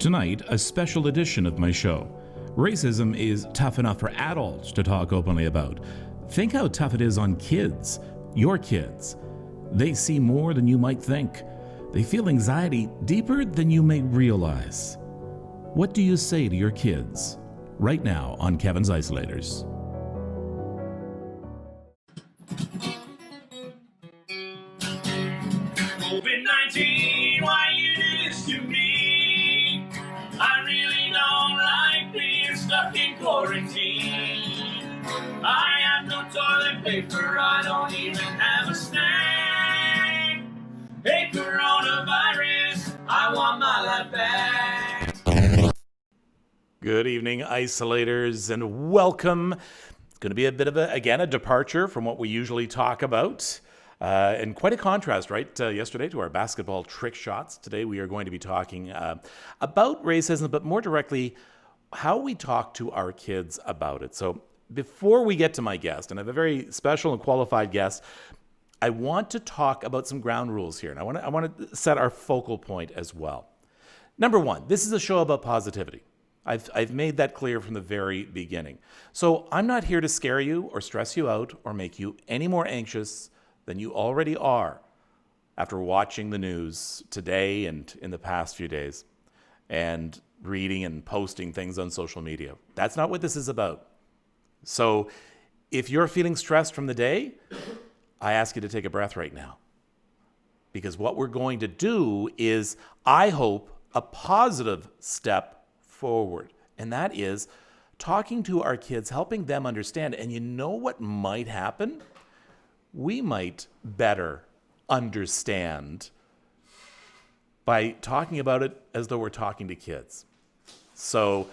Tonight, a special edition of my show. Racism is tough enough for adults to talk openly about. Think how tough it is on kids, your kids. They see more than you might think. They feel anxiety deeper than you may realize. What do you say to your kids? Right now on Kevin's Isolators. COVID-19, why you do this to me? I really don't like being stuck in quarantine. I have no toilet paper, I don't even have a snack. Hey, coronavirus, I want my life back. Good evening, Isolators, and welcome. It's going to be a bit of a departure from what we usually talk about. And quite a contrast, right? Yesterday to our basketball trick shots. Today we are going to be talking about racism, but more directly, how we talk to our kids about it. So before we get to my guest, and I have a very special and qualified guest, I want to talk about some ground rules here. And I want to set our focal point as well. Number one, this is a show about positivity. I've made that clear from the very beginning. So I'm not here to scare you or stress you out or make you any more anxious than you already are after watching the news today and in the past few days and reading and posting things on social media. That's not what this is about. So if you're feeling stressed from the day, I ask you to take a breath right now. Because what we're going to do is, I hope, a positive step forward. And that is talking to our kids, helping them understand. And you know what might happen? We might better understand by talking about it as though we're talking to kids. So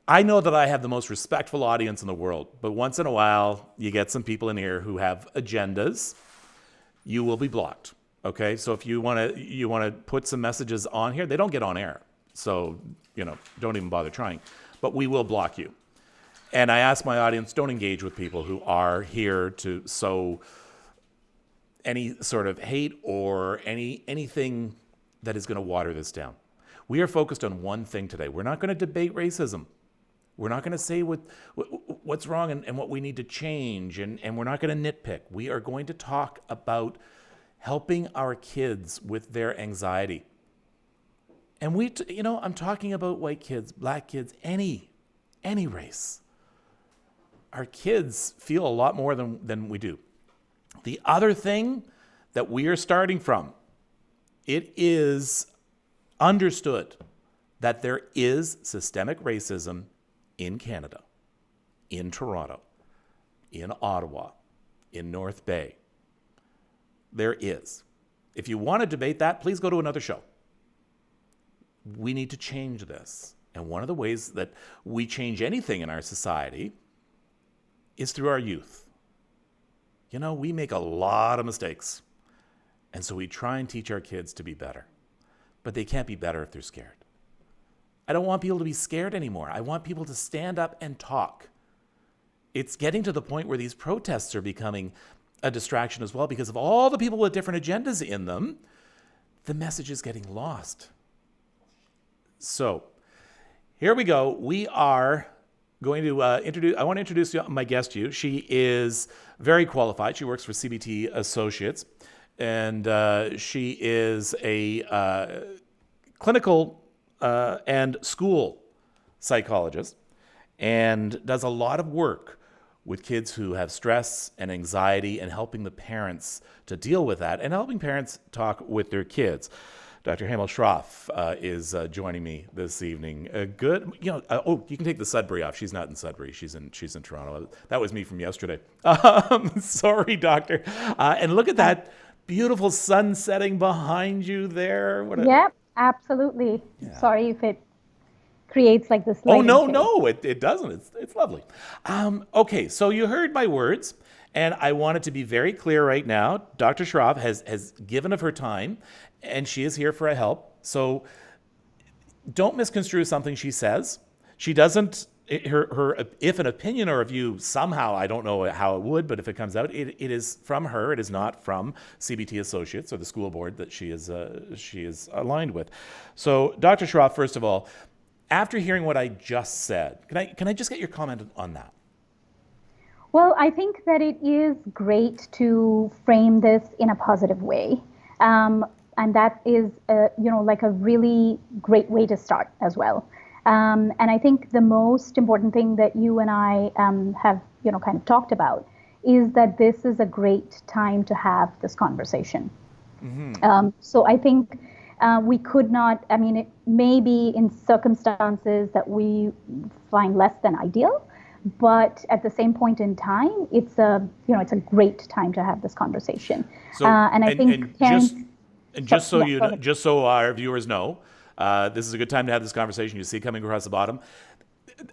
I know that I have the most respectful audience in the world, but once in a while you get some people in here who have agendas. You will be blocked. Okay? So if you want to put some messages on here, they don't get on air. So, don't even bother trying. But we will block you. And I ask my audience, don't engage with people who are here to sow any sort of hate or anything that is going to water this down. We are focused on one thing today. We're not going to debate racism. We're not going to say what's wrong and what we need to change, and we're not going to nitpick. We are going to talk about helping our kids with their anxiety. And I'm talking about white kids, black kids, any race. Our kids feel a lot more than we do. The other thing that we are starting from, it is understood that there is systemic racism in Canada, in Toronto, in Ottawa, in North Bay. There is. If you want to debate that, please go to another show. We need to change this. And one of the ways that we change anything in our society is through our youth. We make a lot of mistakes. And so we try and teach our kids to be better. But they can't be better if they're scared. I don't want people to be scared anymore. I want people to stand up and talk. It's getting to the point where these protests are becoming a distraction as well because of all the people with different agendas in them. The message is getting lost. So here we go. We are going to I want to introduce my guest to you. She is very qualified. She works for CBT Associates, and she is a clinical and school psychologist and does a lot of work with kids who have stress and anxiety and helping the parents to deal with that and helping parents talk with their kids. Dr. Hemal Shroff is joining me this evening. Good. You can take the Sudbury off. She's not in Sudbury. She's in Toronto. That was me from yesterday. Sorry, doctor. And look at that beautiful sun setting behind you there. Yep, absolutely. Yeah. Sorry if it creates like this lighting. No, it doesn't. It's lovely. Okay, so you heard my words. And I want it to be very clear right now. Dr. Shroff has given of her time, and she is here for a help. So don't misconstrue something she says. She doesn't if an opinion or a view somehow, I don't know how it would, but if it comes out, it is from her. It is not from CBT Associates or the school board that she is aligned with. So, Dr. Shroff, first of all, after hearing what I just said, can I just get your comment on that? Well, I think that it is great to frame this in a positive way. And that is, like a really great way to start as well. And I think the most important thing that you and I have, kind of talked about is that this is a great time to have this conversation. So I think we could not, it may be in circumstances that we find less than ideal, but at the same point in time, it's a great time to have this conversation. So, and I think parents, just so our viewers know, this is a good time to have this conversation. You see it coming across the bottom.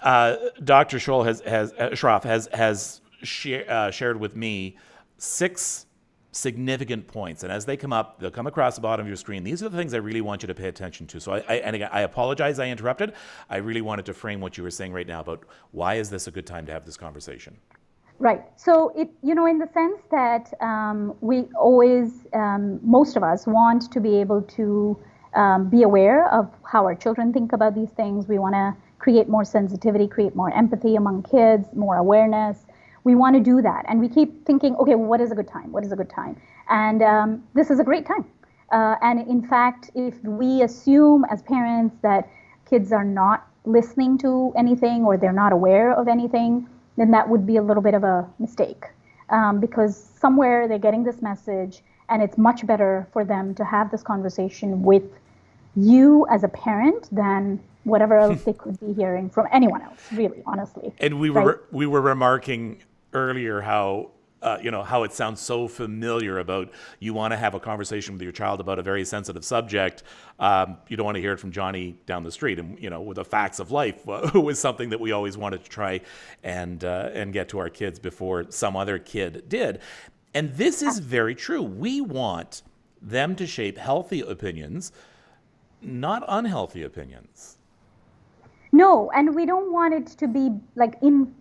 Dr. Shroff has shared with me 6 significant points, and as they come up, they'll come across the bottom of your screen. These are the things I really want you to pay attention to. So I apologize I interrupted. I really wanted to frame what you were saying right now about why is this a good time to have this conversation. Right. So in the sense that we always, most of us want to be able to be aware of how our children think about these things. We want to create more sensitivity, create more empathy among kids, more awareness. We want to do that. And we keep thinking, okay, well, what is a good time? What is a good time? And this is a great time. And in fact, if we assume as parents that kids are not listening to anything or they're not aware of anything, then that would be a little bit of a mistake. Because somewhere they're getting this message, and it's much better for them to have this conversation with you as a parent than whatever else they could be hearing from anyone else, really, honestly. And we were remarking earlier how how it sounds so familiar about you want to have a conversation with your child about a very sensitive subject. You don't want to hear it from Johnny down the street, and with the facts of life was something that we always wanted to try and get to our kids before some other kid did. And this is very true. We want them to shape healthy opinions, not unhealthy opinions. No, and we don't want it to be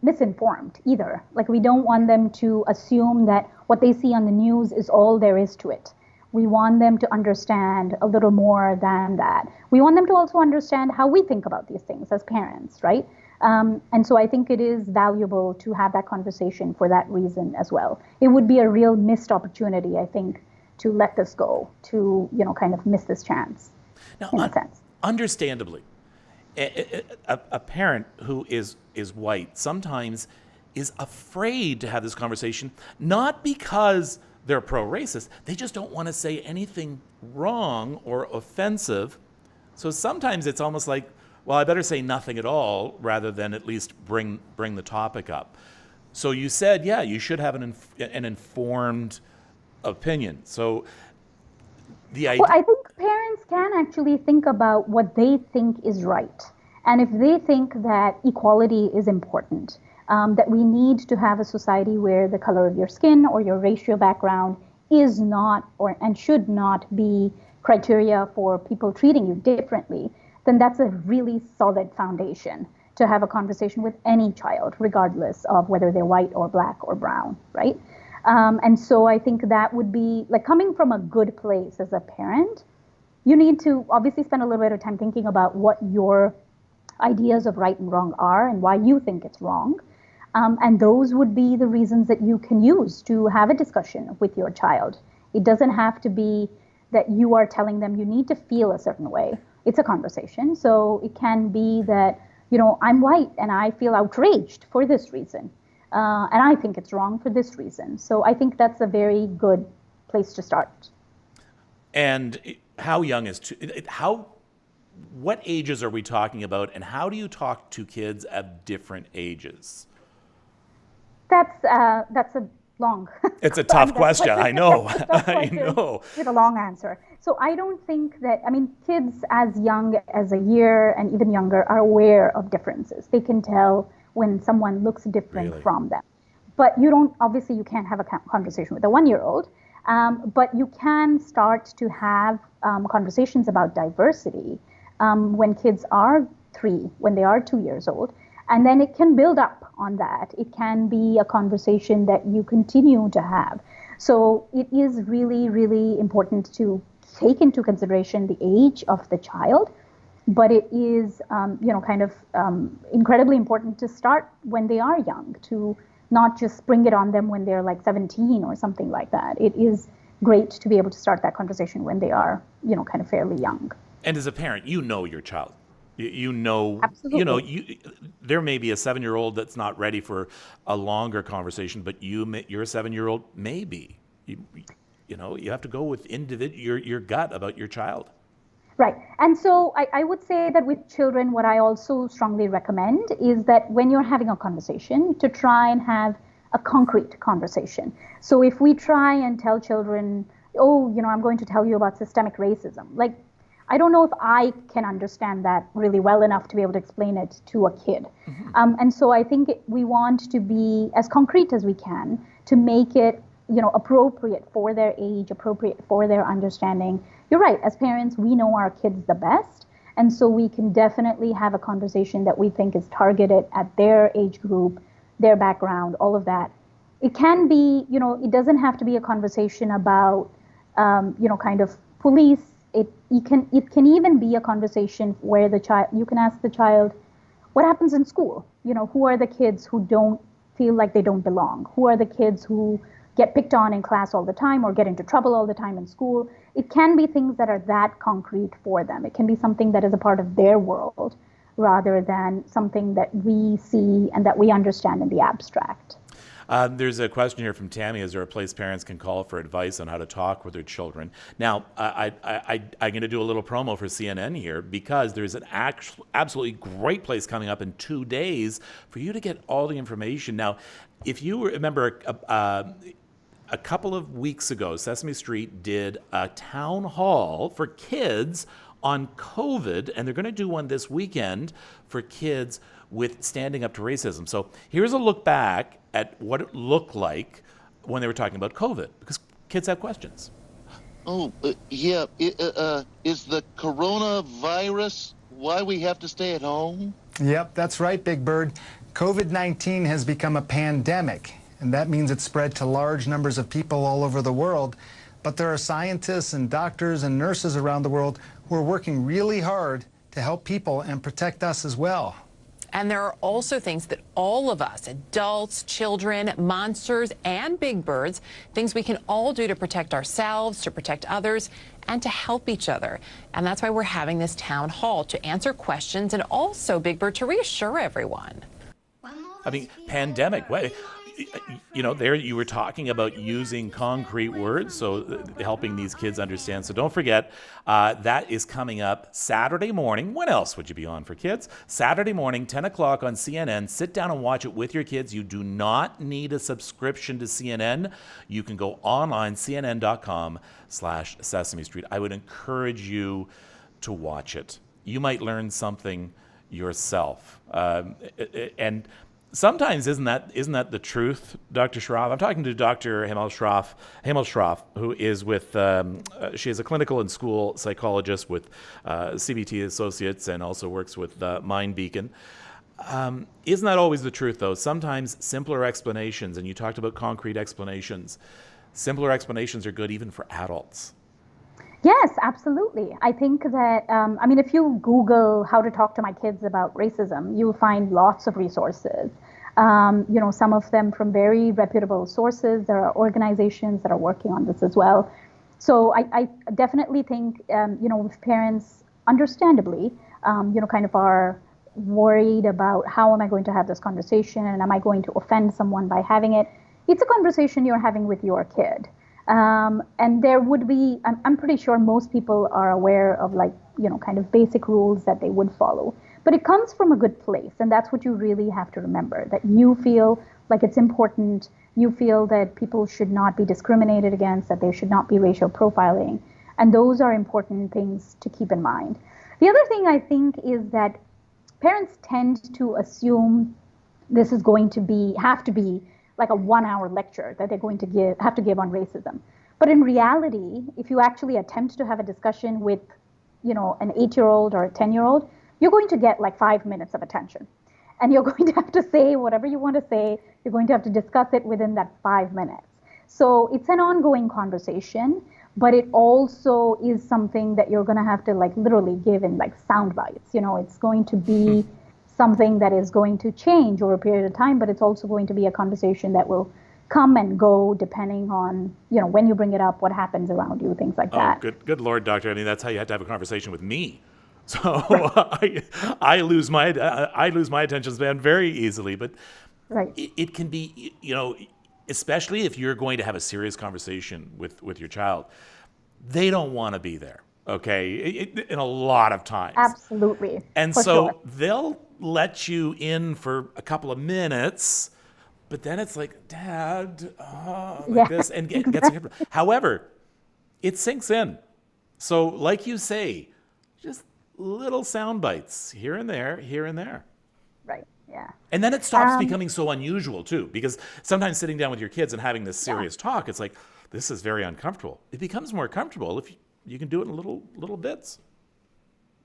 misinformed either. Like, we don't want them to assume that what they see on the news is all there is to it. We want them to understand a little more than that. We want them to also understand how we think about these things as parents, right? And so I think it is valuable to have that conversation for that reason as well. It would be a real missed opportunity, I think, to let this go, to, kind of miss this chance, now, in a sense. Understandably, a parent who is white sometimes is afraid to have this conversation, not because they're pro-racist. They just don't want to say anything wrong or offensive. So sometimes it's almost like, well, I better say nothing at all rather than at least bring the topic up. So you said, yeah, you should have an informed opinion. So the idea. Well, I think parents can actually think about what they think is right. And if they think that equality is important, that we need to have a society where the color of your skin or your racial background is not and should not be criteria for people treating you differently, then that's a really solid foundation to have a conversation with any child, regardless of whether they're white or black or brown, right? And so I think that would be, like, coming from a good place as a parent, you need to obviously spend a little bit of time thinking about what your ideas of right and wrong are and why you think it's wrong. And those would be the reasons that you can use to have a discussion with your child. It doesn't have to be that you are telling them you need to feel a certain way. It's a conversation. So it can be that, I'm white and I feel outraged for this reason. And I think it's wrong for this reason. So I think that's a very good place to start. And how young is what ages are we talking about, and how do you talk to kids at different ages? That's a long. It's a tough question. I know. I know. With a long answer. So I don't think that, kids as young as a year and even younger are aware of differences. They can tell when someone looks different from them. But you can't have a conversation with a 1-year-old. But you can start to have conversations about diversity when kids are 3, when they are 2 years old. And then it can build up on that. It can be a conversation that you continue to have. So it is really, really important to take into consideration the age of the child, but it is, incredibly important to start when they are young, to not just spring it on them when they're like 17 or something like that. It is great to be able to start that conversation when they are, kind of fairly young. And as a parent, you know your child. You know, Absolutely. there may be a 7-year-old that's not ready for a longer conversation, but you're a 7-year-old, maybe. You have to go with your gut about your child. Right. And so I would say that with children, what I also strongly recommend is that when you're having a conversation, to try and have a concrete conversation. So if we try and tell children, oh, I'm going to tell you about systemic racism, like, I don't know if I can understand that really well enough to be able to explain it to a kid. And so I think we want to be as concrete as we can to make it, appropriate for their age, appropriate for their understanding. You're right. As parents, we know our kids the best. And so we can definitely have a conversation that we think is targeted at their age group, their background, all of that. It can be, it doesn't have to be a conversation about, kind of police. It can even be a conversation where you can ask the child, what happens in school? Who are the kids who don't feel like they don't belong? Who are the kids who get picked on in class all the time or get into trouble all the time in school? It can be things that are that concrete for them. It can be something that is a part of their world rather than something that we see and that we understand in the abstract. There's a question here from Tammy. Is there a place parents can call for advice on how to talk with their children? Now, I'm going to do a little promo for CNN here because there's an absolutely great place coming up in 2 days for you to get all the information. Now, if you remember a couple of weeks ago, Sesame Street did a town hall for kids on COVID, and they're going to do one this weekend for kids with standing up to racism. So here's a look back at what it looked like when they were talking about COVID, because kids have questions. Yeah. Is the coronavirus why we have to stay at home? Yep, that's right, Big Bird. COVID-19 has become a pandemic, and that means it's spread to large numbers of people all over the world. But there are scientists and doctors and nurses around the world who are working really hard to help people and protect us as well. And there are also things that all of us, adults, children, monsters, and big birds, things we can all do to protect ourselves, to protect others, and to help each other. And that's why we're having this town hall, to answer questions and also, Big Bird, to reassure everyone. I mean, pandemic. There you were talking about using concrete words, so helping these kids understand. So don't forget, that is coming up Saturday morning. When else would you be on for kids? Saturday morning, 10 o'clock on CNN. Sit down and watch it with your kids. You do not need a subscription to CNN. You can go online, cnn.com/Sesame Street. I would encourage you to watch it. You might learn something yourself. And sometimes isn't that the truth, Dr. Shroff? I'm talking to Dr. Hemal Shroff, who is with, she is a clinical and school psychologist with CBT Associates and also works with Mind Beacon. Isn't that always the truth, though? Sometimes simpler explanations, and you talked about concrete explanations, simpler explanations are good even for adults. Yes, absolutely. I think that, if you Google how to talk to my kids about racism, you'll find lots of resources. Some of them from very reputable sources. There are organizations that are working on this as well. So I definitely think, if parents understandably, kind of are worried about how am I going to have this conversation and am I going to offend someone by having it, it's a conversation you're having with your kid. And there would be, I'm pretty sure most people are aware of kind of basic rules that they would follow. But it comes from a good place. And that's what you really have to remember, that you feel like it's important. You feel that people should not be discriminated against, that there should not be racial profiling. And those are important things to keep in mind. The other thing I think is that parents tend to assume this is going to have to be like a 1-hour lecture that they're going to have to give on racism. But in reality, if you actually attempt to have a discussion with, an 8-year-old or a 10-year-old, you're going to get like 5 minutes of attention. and you're going to have to say whatever you want to say. You're going to have to discuss it within that 5 minutes. So it's an ongoing conversation, but it also is something that you're going to have to like literally give in like sound bites. It's going to be something that is going to change over a period of time, but it's also going to be a conversation that will come and go depending on, when you bring it up, what happens around you, things like that. Good Lord, doctor. I mean, that's how you have to have a conversation with me. So I lose my attention span very easily, but Right. it can be, especially if you're going to have a serious conversation with your child, they don't want to be there. Okay, in a lot of times. Absolutely. And For so sure. they'll let you in for a couple of minutes, but then it's like, Dad, like this, and gets. However, it sinks in. So, like you say, just little sound bites here and there, here and there. Right. Yeah. And then it stops becoming so unusual too, because sometimes sitting down with your kids and having this serious talk, it's like, this is very uncomfortable. It becomes more comfortable if you can do it in little bits.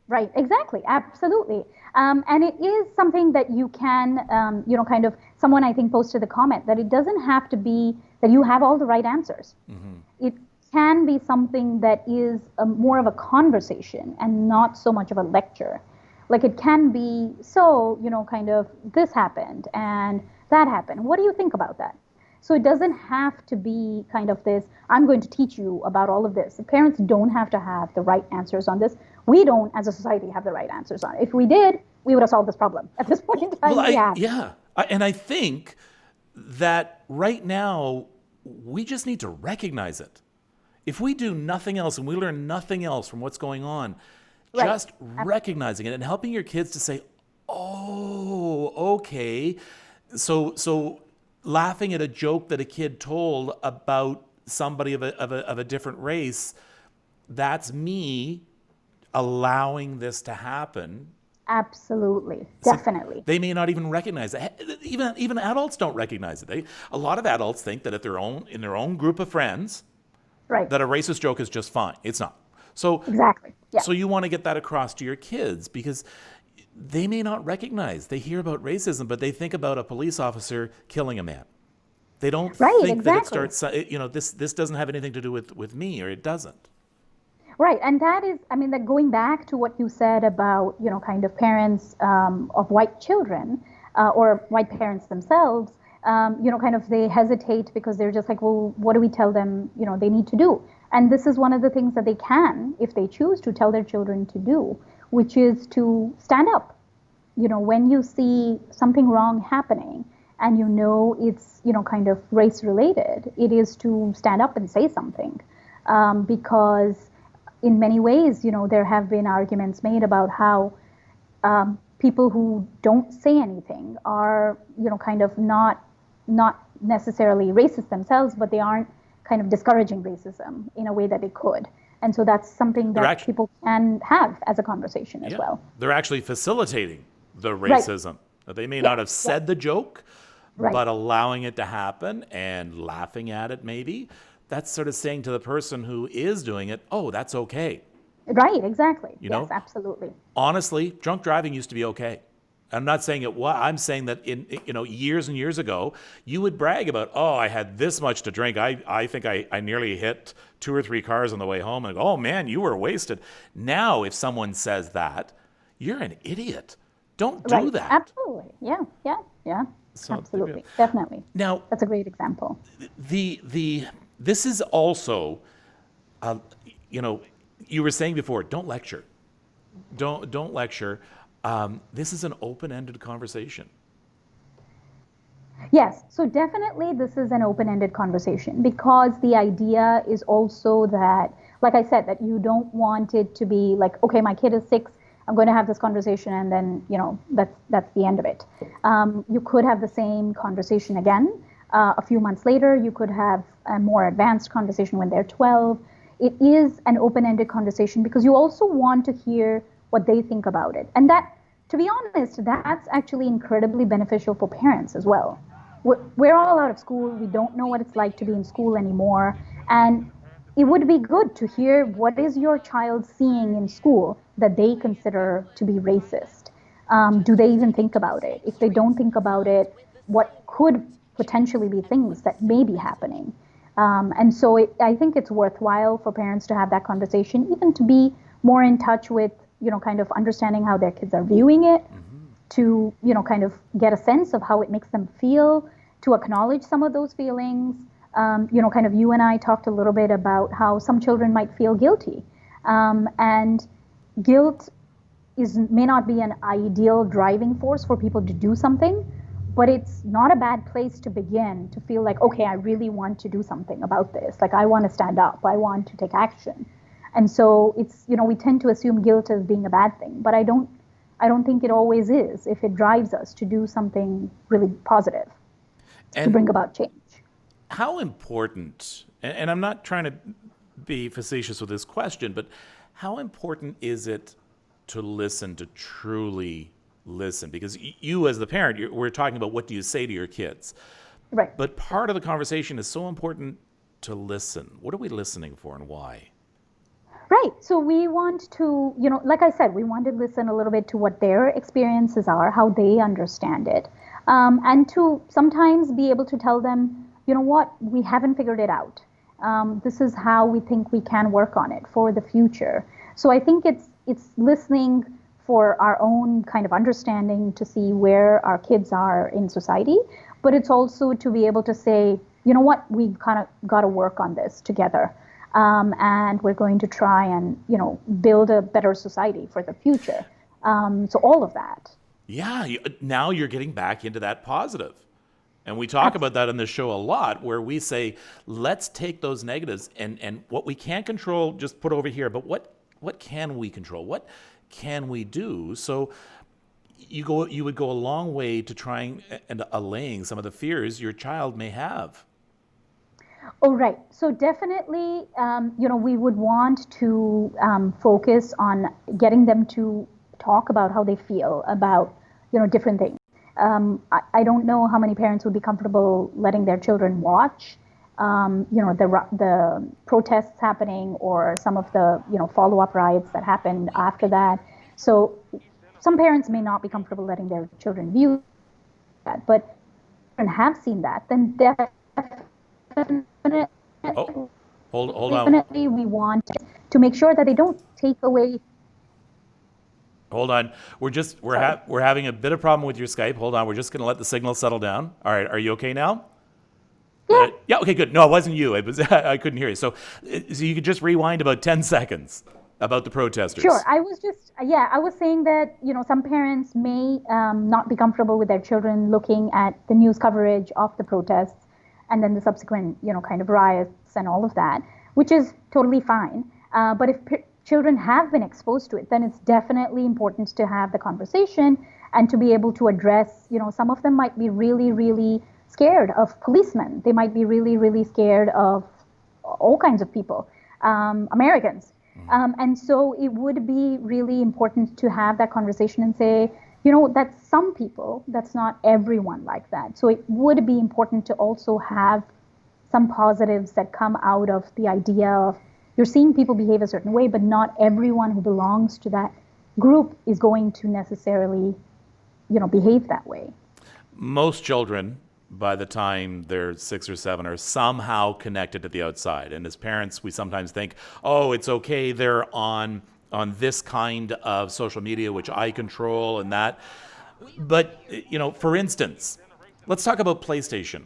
Right, exactly, absolutely. And it is something that you can, kind of, someone I think posted the comment that it doesn't have to be that you have all the right answers. Mm-hmm. It can be something that is more of a conversation and not so much of a lecture. Like it can be, so, kind of, this happened and that happened. What do you think about that? So it doesn't have to be kind of this, I'm going to teach you about all of this. The parents don't have to have the right answers on this. We don't, as a society, have the right answers on it. If we did, we would have solved this problem. At this point in time, And I think that right now, we just need to recognize it. If we do nothing else and we learn nothing else from what's going on, Right. just recognizing it and helping your kids to say, oh, okay. So laughing at a joke that a kid told about somebody of a different race, that's me allowing this to happen. Absolutely, definitely. They may not even recognize it. Even adults don't recognize it. A lot of adults think that in their own group of friends, Right. that a racist joke is just fine. It's not. So Exactly. Yeah. So you want to get that across to your kids because they may not recognize. They hear about racism, but they think about a police officer killing a man. They don't think that it starts. This doesn't have anything to do with me, or it doesn't. Right, and that is, that going back to what you said about, kind of parents of white children or white parents themselves, kind of they hesitate because they're just like, well, what do we tell them, they need to do? And this is one of the things that they can, if they choose to, tell their children to do, which is to stand up. When you see something wrong happening and it's, kind of race related, it is to stand up and say something because in many ways, there have been arguments made about how people who don't say anything are, kind of not necessarily racist themselves, but they aren't kind of discouraging racism in a way that they could. And so that's something that people can have as a conversation as well. They're actually facilitating the racism. Right. They may not have said the joke, but allowing it to happen and laughing at it maybe. That's sort of saying to the person who is doing it, oh, that's okay. Right, exactly. Yes, absolutely. Honestly, drunk driving used to be okay. I'm not saying it was. I'm saying that in years and years ago, you would brag about, oh, I had this much to drink. I think I nearly hit 2 or 3 cars on the way home. And oh man, you were wasted. Now, if someone says that, you're an idiot. Don't do that. Absolutely. Yeah. So, absolutely. Definitely. Now, that's a great example. This is also, you were saying before, don't lecture. Don't lecture. This is an open-ended conversation. Yes, so definitely this is an open-ended conversation because the idea is also that, like I said, that you don't want it to be like, okay, my kid is 6, I'm going to have this conversation and then, that's the end of it. You could have the same conversation again a few months later. You could have a more advanced conversation when they're 12. It is an open-ended conversation because you also want to hear what they think about it. And that, to be honest, that's actually incredibly beneficial for parents as well. We're all out of school. We don't know what it's like to be in school anymore. And it would be good to hear what is your child seeing in school that they consider to be racist. Do they even think about it? If they don't think about it, what could potentially be things that may be happening? And so I think it's worthwhile for parents to have that conversation, even to be more in touch with, kind of understanding how their kids are viewing it, to, kind of get a sense of how it makes them feel, to acknowledge some of those feelings. Kind of you and I talked a little bit about how some children might feel guilty. And guilt may not be an ideal driving force for people to do something, but it's not a bad place to begin to feel like, okay, I really want to do something about this. Like, I want to stand up, I want to take action. And so it's, we tend to assume guilt as being a bad thing, but I don't think it always is if it drives us to do something really positive to bring about change. How important, and I'm not trying to be facetious with this question, but how important is it to listen, to truly listen? Because you as the parent, we're talking about what do you say to your kids. Right. But part of the conversation is so important to listen. What are we listening for and why? Right. So we want to, like I said, we want to listen a little bit to what their experiences are, how they understand it, and to sometimes be able to tell them, you know what, we haven't figured it out. This is how we think we can work on it for the future. So I think it's listening for our own kind of understanding to see where our kids are in society, but it's also to be able to say, you know what, we kind of got to work on this together. And we're going to try and, build a better society for the future. So all of that. Yeah, now you're getting back into that positive. And we talk about that on this show a lot, where we say, let's take those negatives and what we can't control, just put over here. But what can we control? What can we do? So you would go a long way to trying and allaying some of the fears your child may have. Oh, right. So definitely, we would want to focus on getting them to talk about how they feel about, different things. I don't know how many parents would be comfortable letting their children watch, the protests happening or some of the, follow-up riots that happened after that. So some parents may not be comfortable letting their children view that, but children have seen that, then definitely. Hold on. Definitely, we want to make sure that they don't take away. Hold on. We're having a bit of problem with your Skype. Hold on. We're just going to let the signal settle down. All right. Are you okay now? Yeah. Yeah. Okay. Good. No, it wasn't you. It was I couldn't hear you. So you could just rewind about 10 seconds about the protesters. Sure. I was saying that some parents may not be comfortable with their children looking at the news coverage of the protests and then the subsequent kind of riots and all of that, which is totally fine. But if children have been exposed to it, then it's definitely important to have the conversation and to be able to address, some of them might be really, really scared of policemen. They might be really, really scared of all kinds of people, Americans. And so it would be really important to have that conversation and say, that's some people, that's not everyone like that. So it would be important to also have some positives that come out of the idea of you're seeing people behave a certain way, but not everyone who belongs to that group is going to necessarily, behave that way. Most children, by the time they're 6 or 7, are somehow connected to the outside. And as parents, we sometimes think, oh, it's okay, they're on this kind of social media, which I control and that. But, for instance, let's talk about PlayStation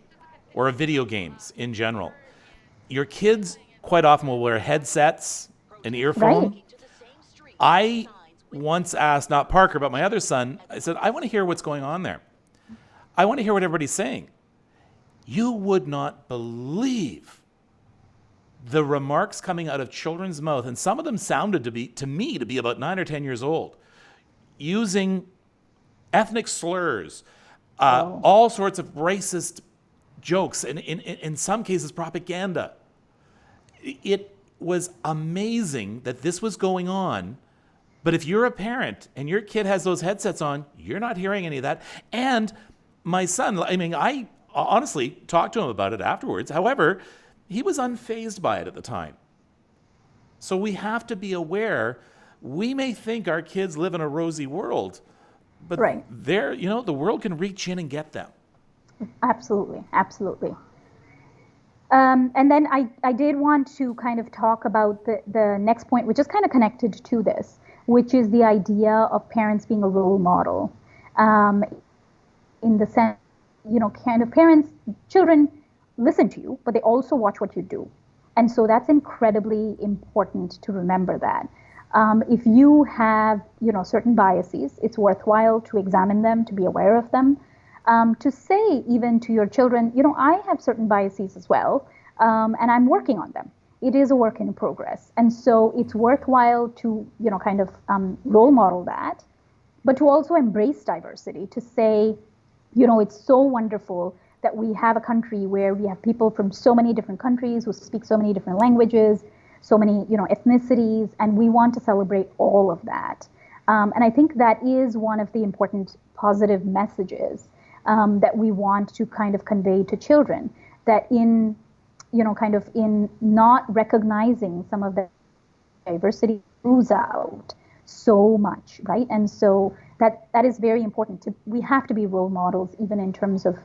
or video games in general. Your kids quite often will wear headsets and earphones. Right. I once asked, not Parker, but my other son, I said, I want to hear what's going on there. I want to hear what everybody's saying. You would not believe the remarks coming out of children's mouth, and some of them sounded to me to be about 9 or 10 years old, using ethnic slurs, all sorts of racist jokes, and in some cases propaganda. It was amazing that this was going on, but if you're a parent and your kid has those headsets on, you're not hearing any of that. And my son, I honestly talked to him about it afterwards. However, he was unfazed by it at the time. So we have to be aware. We may think our kids live in a rosy world, But Right. they're, the world can reach in and get them. Absolutely, absolutely. And then I did want to kind of talk about the next point, which is kind of connected to this, which is the idea of parents being a role model. In the sense, kind of parents, children listen to you, but they also watch what you do. And so that's incredibly important to remember that. If you have, certain biases, it's worthwhile to examine them, to be aware of them, to say even to your children, I have certain biases as well, and I'm working on them. It is a work in progress. And so it's worthwhile to, kind of role model that, but to also embrace diversity, to say, it's so wonderful that we have a country where we have people from so many different countries who speak so many different languages, so many, ethnicities, and we want to celebrate all of that. And I think that is one of the important positive messages that we want to kind of convey to children, that in, in not recognizing some of the diversity moves out so much, right? And so that is very important. We have to be role models, even in terms of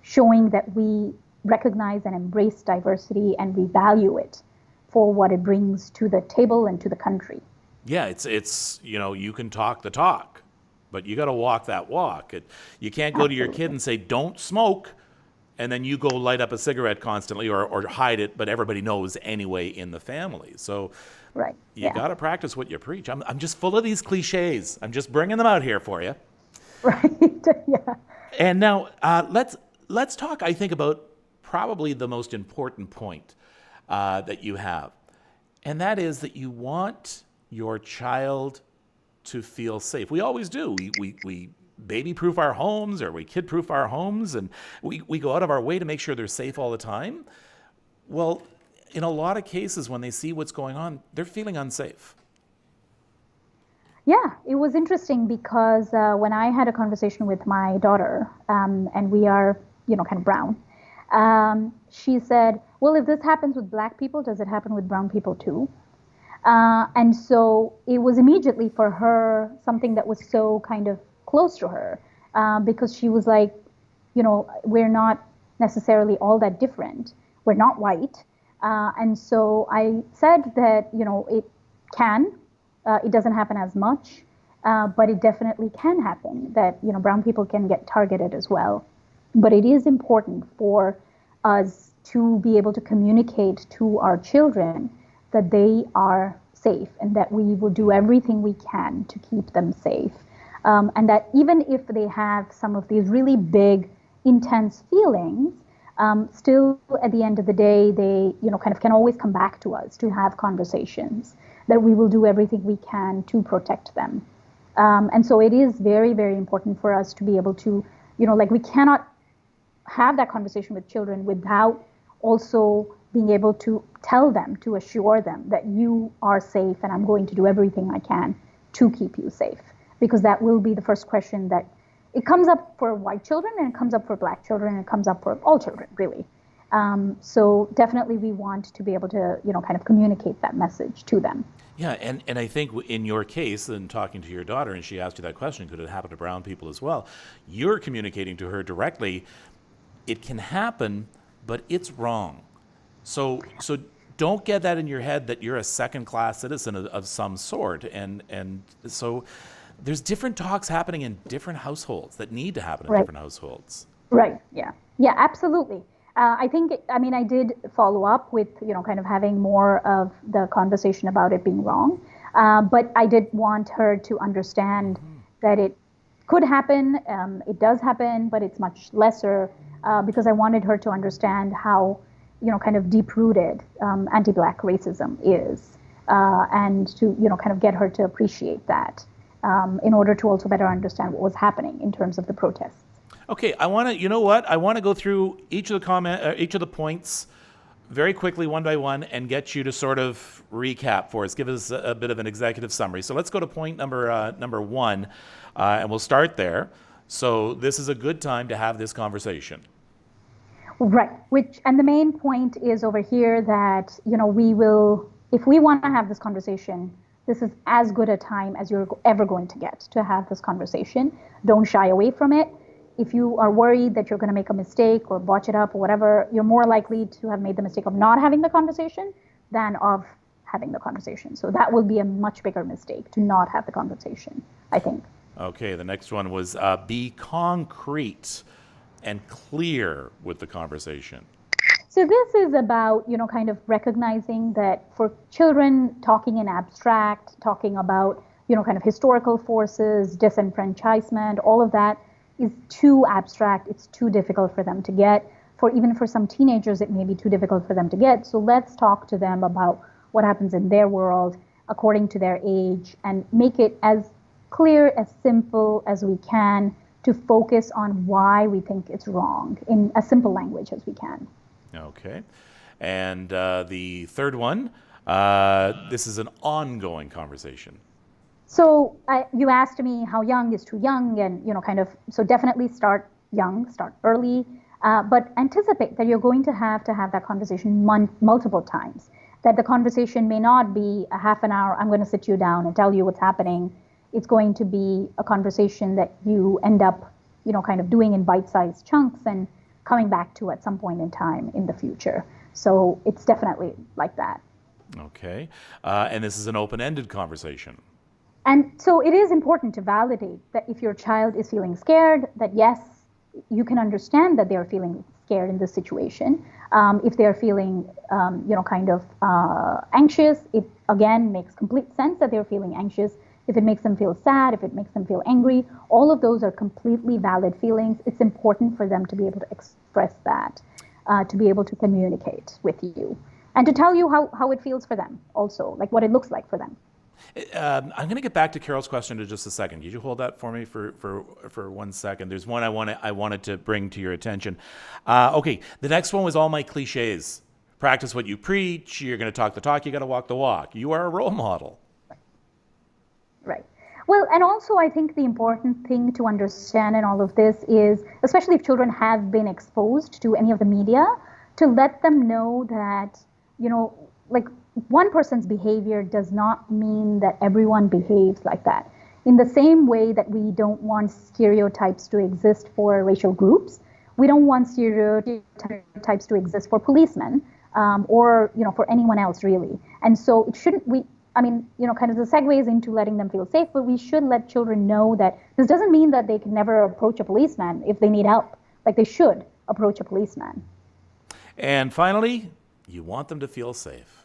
showing that we recognize and embrace diversity and we value it for what it brings to the table and to the country. Yeah, it's you can talk the talk, but you got to walk that walk. You can't go to your kid and say, don't smoke, and then you go light up a cigarette constantly or hide it, but everybody knows anyway in the family. So right. You got to practice what you preach. I'm just full of these cliches. I'm just bringing them out here for you. Right, yeah. And now let's talk, I think, about probably the most important point that you have, and that is that you want your child to feel safe. We always do. We baby-proof our homes, or we kid-proof our homes, and we go out of our way to make sure they're safe all the time. Well, in a lot of cases, when they see what's going on, they're feeling unsafe. Yeah, it was interesting because when I had a conversation with my daughter, and we are, kind of brown, she said, well, if this happens with Black people, does it happen with brown people too? And so it was immediately for her something that was so kind of close to her, because she was like, we're not necessarily all that different. We're not white. And so I said that, it can, it doesn't happen as much, but it definitely can happen that, brown people can get targeted as well. But it is important for us to be able to communicate to our children that they are safe and that we will do everything we can to keep them safe. And that even if they have some of these really big, intense feelings, still at the end of the day, they, kind of can always come back to us to have conversations, that we will do everything we can to protect them. And so it is very, very important for us to be able to, we cannot have that conversation with children without also being able to tell them, to assure them that you are safe and I'm going to do everything I can to keep you safe. Because that will be the first question that it comes up for white children, and it comes up for Black children, and it comes up for all children, really. So definitely we want to be able to, kind of communicate that message to them. Yeah, and I think in your case, in talking to your daughter, and she asked you that question, could it happen to brown people as well? You're communicating to her directly, it can happen, but it's wrong. So don't get that in your head that you're a second-class citizen of some sort. And so there's different talks happening in different households that need to happen in different households. Right, yeah. Yeah, absolutely. I think, I did follow up with, kind of having more of the conversation about it being wrong. But I did want her to understand that it could happen. It does happen, but it's much lesser, because I wanted her to understand how, kind of deep-rooted anti-Black racism is, and to, kind of get her to appreciate that, in order to also better understand what was happening in terms of the protests. Okay, I want to, I want to go through each of the points very quickly, one by one, and get you to sort of recap for us, give us a bit of an executive summary. So let's go to point number one, and we'll start there. So this is a good time to have this conversation. Right, and the main point is over here that, we will, if we want to have this conversation, This is as good a time as you're ever going to get to have this conversation. Don't shy away from it. If you are worried that you're going to make a mistake or botch it up or whatever, you're more likely to have made the mistake of not having the conversation than of having the conversation. So that will be a much bigger mistake to not have the conversation, I think. Okay, the next one was be concrete and clear with the conversation. So this is about, kind of recognizing that for children, talking in abstract, talking about, kind of historical forces, disenfranchisement, all of that is too abstract. It's too difficult for them to get. Even for some teenagers, it may be too difficult for them to get. So let's talk to them about what happens in their world according to their age and make it as clear, as simple as we can to focus on why we think it's wrong in as simple language as we can. Okay. And the third one, this is an ongoing conversation. So you asked me how young is too young, and so definitely start young, start early, but anticipate that you're going to have that conversation multiple times. That the conversation may not be a half an hour, I'm going to sit you down and tell you what's happening. It's going to be a conversation that you end up, kind of doing in bite-sized chunks and coming back to at some point in time in the future. So it's definitely like that. Okay. And this is an open-ended conversation. And so it is important to validate that if your child is feeling scared, that yes, you can understand that they're feeling scared in this situation. If they're feeling, kind of anxious, it again makes complete sense that they're feeling anxious. If it makes them feel sad, if it makes them feel angry, all of those are completely valid feelings. It's important for them to be able to express that, to be able to communicate with you, and to tell you how it feels for them also, like what it looks like for them. I'm going to get back to Carol's question in just a second. Could you hold that for me for 1 second? There's one I wanted to bring to your attention. Okay, the next one was all my cliches. Practice what you preach. You're going to talk the talk. You got to walk the walk. You are a role model. Right. Well, and also I think the important thing to understand in all of this is, especially if children have been exposed to any of the media, to let them know that, like one person's behavior does not mean that everyone behaves like that. In the same way that we don't want stereotypes to exist for racial groups, we don't want stereotypes to exist for policemen, or, for anyone else really. And so it shouldn't, kind of the segues into letting them feel safe, but we should let children know that this doesn't mean that they can never approach a policeman if they need help. Like they should approach a policeman. And finally, you want them to feel safe.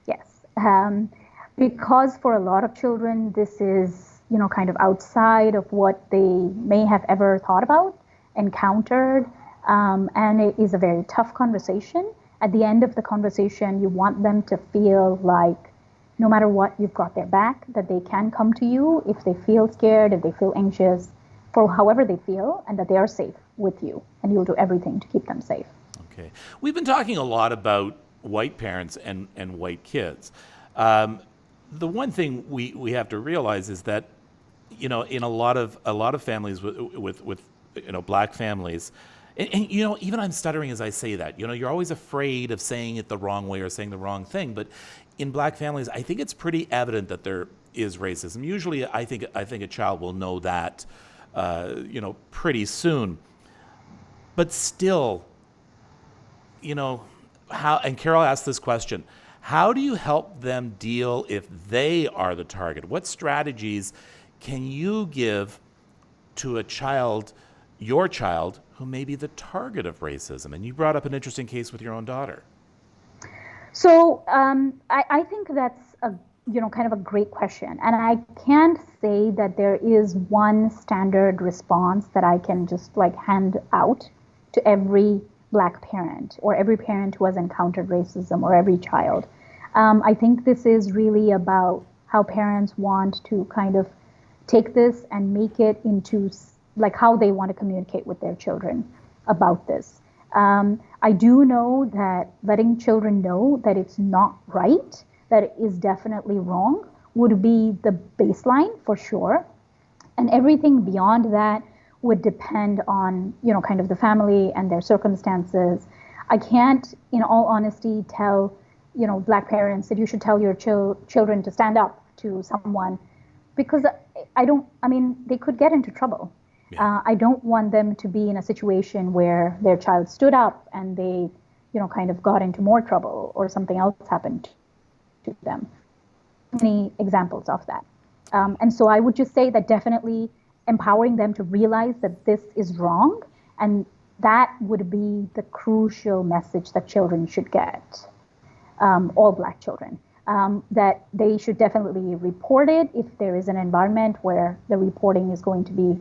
Yes. Because for a lot of children, this is, kind of outside of what they may have ever thought about, encountered, and it is a very tough conversation. At the end of the conversation, you want them to feel like no matter what, you've got their back, that they can come to you if they feel scared, if they feel anxious, for however they feel, and that they are safe with you, and you'll do everything to keep them safe. Okay. We've been talking a lot about white parents and white kids. The one thing we have to realize is that, in a lot of families with black families, and even I'm stuttering as I say that. You're always afraid of saying it the wrong way or saying the wrong thing. But in black families, I think it's pretty evident that there is racism. Usually, I think a child will know that, pretty soon. But still, how? And Carol asked this question: how do you help them deal if they are the target? What strategies can you give to a child, your child, who may be the target of racism? And you brought up an interesting case with your own daughter. So I think that's kind of a great question. And I can't say that there is one standard response that I can just hand out to every black parent or every parent who has encountered racism or every child. I think this is really about how parents want to kind of take this and make it into how they want to communicate with their children about this. I do know that letting children know that it's not right, that it is definitely wrong, would be the baseline for sure. And everything beyond that would depend on, kind of the family and their circumstances. I can't, in all honesty, tell, Black parents that you should tell your children to stand up to someone, because they could get into trouble. Yeah. I don't want them to be in a situation where their child stood up and they, kind of got into more trouble or something else happened to them. Many examples of that. And so I would just say that definitely empowering them to realize that this is wrong, and that would be the crucial message that children should get, all Black children, that they should definitely report it if there is an environment where the reporting is going to be,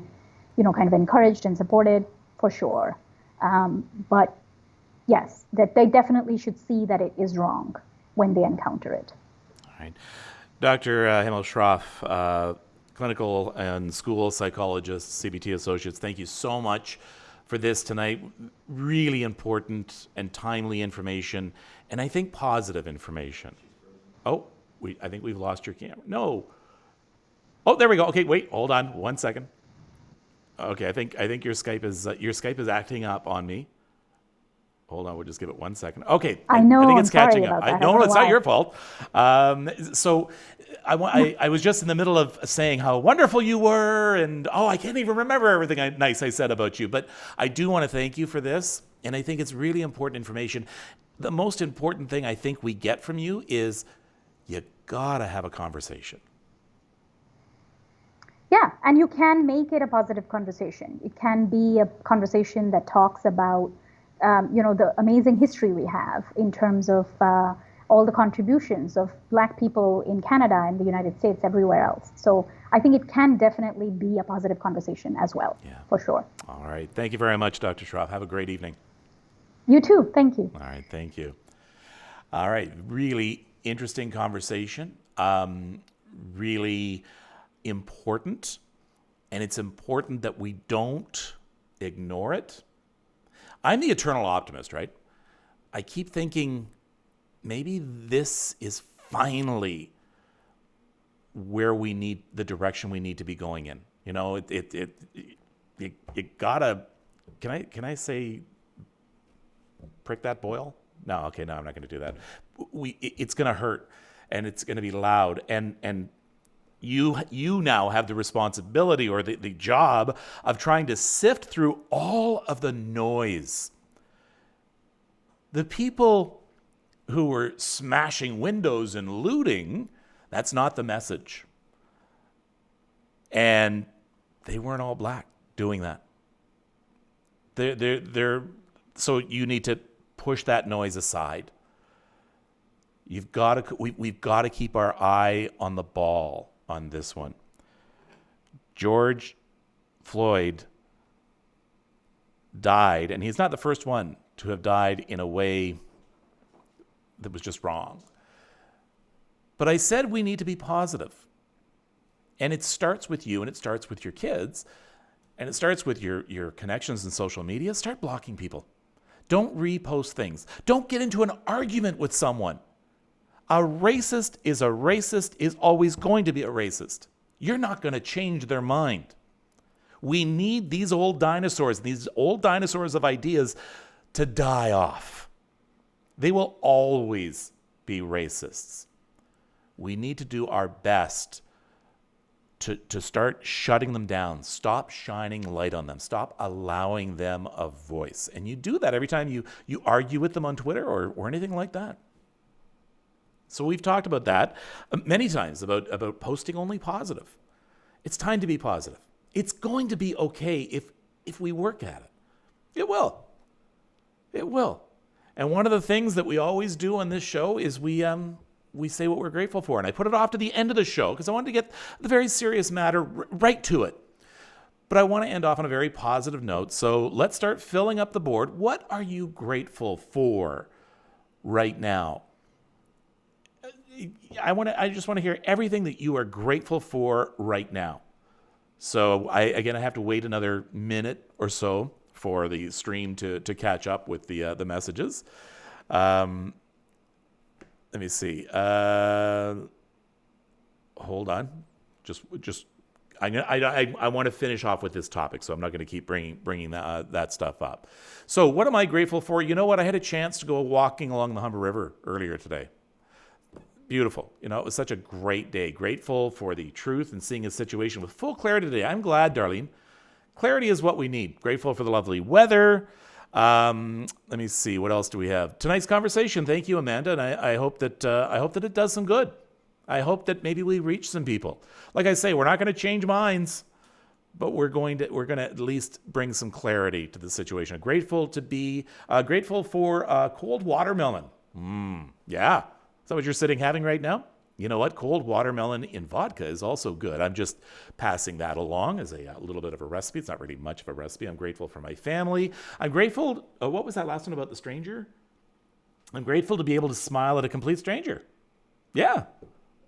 kind of encouraged and supported, for sure. But yes, that they definitely should see that it is wrong when they encounter it. All right. Dr. Hemal Shroff, clinical and school psychologist, CBT Associates, thank you so much for this tonight. Really important and timely information, and I think positive information. Oh, I think we've lost your camera. No. Oh, there we go. Okay, wait, hold on 1 second. Okay, I think your Skype is acting up on me. Hold on, we'll just give it 1 second. Okay, I know. I think I'm it's catching sorry up. about that. No, it's not Why. your fault. So I was just in the middle of saying how wonderful you were, and I can't even remember everything nice I said about you. But I do want to thank you for this, and I think it's really important information. The most important thing I think we get from you is you gotta have a conversation. Yeah, and you can make it a positive conversation. It can be a conversation that talks about, the amazing history we have in terms of all the contributions of Black people in Canada and the United States, everywhere else. So I think it can definitely be a positive conversation as well, for sure. All right. Thank you very much, Dr. Shroff. Have a great evening. You too. Thank you. All right. Thank you. All right. Really interesting conversation. Really important. And it's important that we don't ignore it. I'm the eternal optimist, right? I keep thinking maybe this is finally where we need the direction we need to be going in. You gotta. Can I say prick that boil? No, okay, no, I'm not going to do that. It's going to hurt, and it's going to be loud, and you now have the responsibility or the job of trying to sift through all of the noise. The people who were smashing windows and looting, that's not the message. And they weren't all Black doing that. So you need to push that noise aside. We've got to keep our eye on the ball on this one. George Floyd died, and he's not the first one to have died in a way that was just wrong. But I said we need to be positive. And it starts with you, and it starts with your kids, and it starts with your connections in social media. Start blocking people. Don't repost things. Don't get into an argument with someone. A racist is always going to be a racist. You're not going to change their mind. We need these old dinosaurs of ideas to die off. They will always be racists. We need to do our best to start shutting them down. Stop shining light on them. Stop allowing them a voice. And you do that every time you argue with them on Twitter or anything like that. So we've talked about that many times, about posting only positive. It's time to be positive. It's going to be okay if we work at it. It will. It will. And one of the things that we always do on this show is we say what we're grateful for. And I put it off to the end of the show because I wanted to get the very serious matter right to it. But I want to end off on a very positive note. So let's start filling up the board. What are you grateful for right now? I just want to hear everything that you are grateful for right now. So I have to wait another minute or so for the stream to catch up with the messages. Let me see. Hold on. I want to finish off with this topic, so I'm not going to keep bringing that stuff up. So what am I grateful for? You know what? I had a chance to go walking along the Humber River earlier today. Beautiful. You know, it was such a great day. Grateful for the truth and seeing a situation with full clarity today. I'm glad, Darlene. Clarity is what we need. Grateful for the lovely weather. Let me see. What else do we have? Tonight's conversation. Thank you, Amanda. And I hope that it does some good. I hope that maybe we reach some people. Like I say, we're not going to change minds, but we're going to at least bring some clarity to the situation. Grateful for cold watermelon. Yeah. Is that what you're sitting having right now? You know what? Cold watermelon in vodka is also good. I'm just passing that along as a little bit of a recipe. It's not really much of a recipe. I'm grateful for my family. I'm grateful. What was that last one about the stranger? I'm grateful to be able to smile at a complete stranger. Yeah.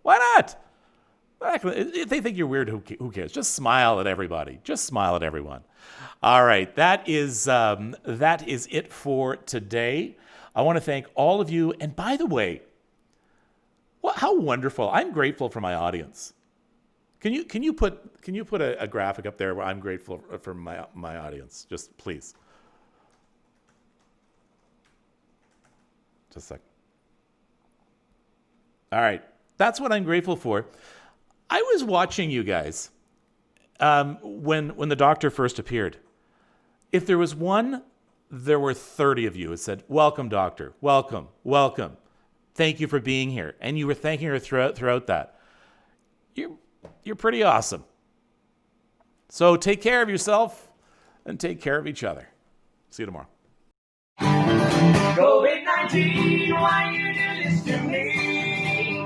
Why not? If they think you're weird, who cares? Just smile at everybody. Just smile at everyone. All right. That is it for today. I want to thank all of you. And by the way, how wonderful. I'm grateful for my audience. Can you put a graphic up there where I'm grateful for my audience? Just please. Just a sec. All right. That's what I'm grateful for. I was watching you guys when the doctor first appeared. If there was one, there were 30 of you who said, "Welcome, doctor. Welcome. Welcome. Thank you for being here." And you were thanking her throughout that. You're pretty awesome. So take care of yourself and take care of each other. See you tomorrow. COVID-19, why you do this to me?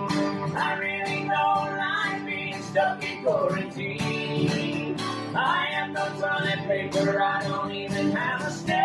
I really don't like being stuck in quarantine. I have no toilet paper, I don't even have a step.